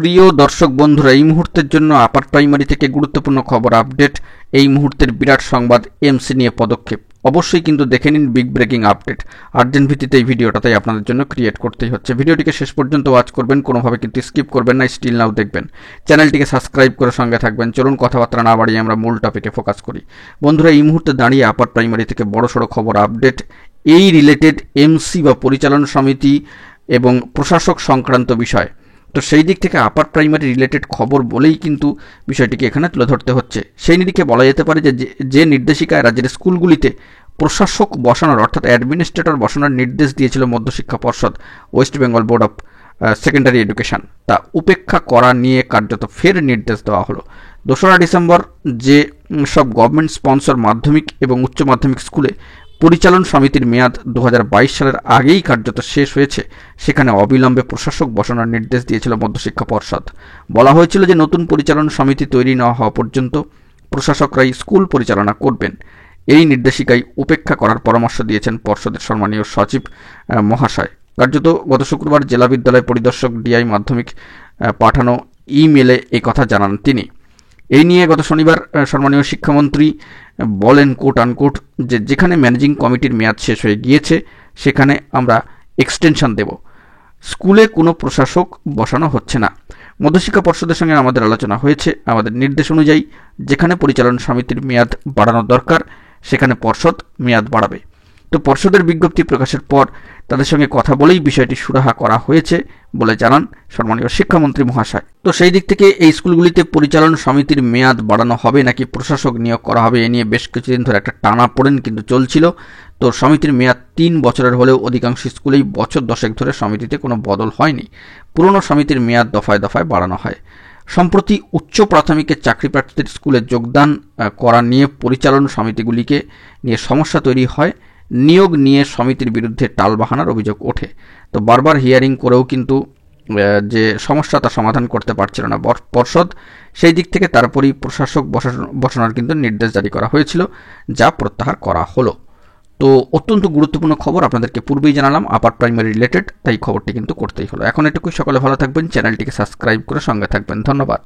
প্রিয় দর্শক বন্ধুরা, এই মুহূর্তের জন্য আপার প্রাইমারি থেকে গুরুত্বপূর্ণ খবর আপডেট। এই মুহূর্তের বিরাট সংবাদ, এমসি নিয়ে পদক্ষেপ। অবশ্যই কিন্তু দেখে নিন বিগ ব্রেকিং আপডেট। আর্জেন্ট ভিত্তিতে এই ভিডিওটা তাই আপনাদের জন্য ক্রিয়েট করতেই হচ্ছে। ভিডিওটিকে শেষ পর্যন্ত ওয়াচ করবেন, কোনোভাবে কিন্তু স্কিপ করবেন না, স্টিল নাও দেখবেন। চ্যানেলটিকে সাবস্ক্রাইব করে সঙ্গে থাকবেন। চলুন কথাবার্তা না বাড়িয়ে আমরা মূল টপিকে ফোকাস করি। বন্ধুরা, এই মুহূর্তে দাঁড়িয়ে আপার প্রাইমারি থেকে বড়সড় খবর আপডেট। এই রিলেটেড এমসি বা পরিচালন সমিতি এবং প্রশাসক সংক্রান্ত বিষয়। তো সেই দিক থেকে আপার প্রাইমারি রিলেটেড খবর বলেই কিন্তু বিষয়টিকে এখানে তুলে ধরতে হচ্ছে। সেই নিরিখে বলা যেতে পারে যে নির্দেশিকায় রাজ্যের স্কুলগুলিতে প্রশাসক বসানোর অর্থাৎ অ্যাডমিনিস্ট্রেটর বসানোর নির্দেশ দিয়েছিল মধ্যশিক্ষা পর্ষদ, West Bengal board of secondary education, তা উপেক্ষা করা নিয়ে কার্যত ফের নির্দেশ দেওয়া হলো। 2রা ডিসেম্বর যে সব গভর্নমেন্ট স্পন্সর মাধ্যমিক এবং উচ্চ মাধ্যমিক স্কুলে পরিচালন সমিতির মেয়াদ 2022 সালের আগেই কার্যত শেষ হয়েছে, সেখানে অবিলম্বে প্রশাসক বসানোর নির্দেশ দিয়েছিল মধ্যশিক্ষা পর্ষদ। বলা হয়েছিল যে নতুন পরিচালন সমিতি তৈরি না হওয়া পর্যন্ত প্রশাসকরাই স্কুল পরিচালনা করবেন। এই নির্দেশিকায় উপেক্ষা করার পরামর্শ দিয়েছেন পর্ষদের সম্মানীয় সচিব মহাশয়। কার্যত গত শুক্রবার জেলা বিদ্যালয় পরিদর্শক ডিআই মাধ্যমিক পাঠানো ইমেলে এই কথা জানান তিনি। এই নিয়ে গত শনিবার সম্মানীয় শিক্ষামন্ত্রী বলেন কোট আনকোট যে যেখানে ম্যানেজিং কমিটির মেয়াদ শেষ হয়ে গিয়েছে সেখানে আমরা এক্সটেনশন দেব, স্কুলে কোনো প্রশাসক বসানো হচ্ছে না। মধ্যশিক্ষা পর্ষদের সঙ্গে আমাদের আলোচনা হয়েছে, আমাদের নির্দেশ অনুযায়ী যেখানে পরিচালন সমিতির মেয়াদ বাড়ানোর দরকার সেখানে পর্ষদ মেয়াদ বাড়াবে। তো পর্ষদের বিজ্ঞপ্তি প্রকাশের পর তাদের সঙ্গে কথা বলেই বিষয়টি সুরাহা করা হয়েছে বলে জানান সম্মানীয় শিক্ষামন্ত্রী মহাশয়। তো সেই দিক থেকে এই স্কুলগুলিতে পরিচালন সমিতির মেয়াদ বাড়ানো হবে নাকি প্রশাসক নিয়োগ করা হবে, এ নিয়ে বেশ কিছুদিন ধরে একটা টানাপোড়েন কিন্তু চলছিল। তো সমিতির মেয়াদ 3 বছরের হলেও অধিকাংশ স্কুলেই বছর 10 ধরে সমিতিতে কোনো বদল হয়নি। পুরনো সমিতির মেয়াদ দফায় দফায় বাড়ানো হয়। সম্প্রতি উচ্চ প্রাথমিকের চাকরি প্রার্থীদের স্কুলে যোগদান করা নিয়ে পরিচালন সমিতিগুলিকে নিয়ে সমস্যা তৈরি হয়। নিয়োগ নিয়ে সমিতির বিরুদ্ধে টালবাহানার অভিযোগ ওঠে। তো বারবার হিয়ারিং করেও কিন্তু যে সমস্যা তা সমাধান করতে পারছিল না পর্ষদ। সেই দিক থেকে তারপরই প্রশাসক বসানোর কিন্তু নির্দেশ জারি করা হয়েছিল, যা প্রত্যাহার করা হলো। তো অত্যন্ত গুরুত্বপূর্ণ খবর, আপনাদেরকে পূর্বেই জানালাম আপার প্রাইমারি রিলেটেড, তাই খবরটি কিন্তু করতেই হলো। এখন এটুকুই, সকলে ভালো থাকবেন, চ্যানেলটিকে সাবস্ক্রাইব করে সঙ্গে থাকবেন। ধন্যবাদ।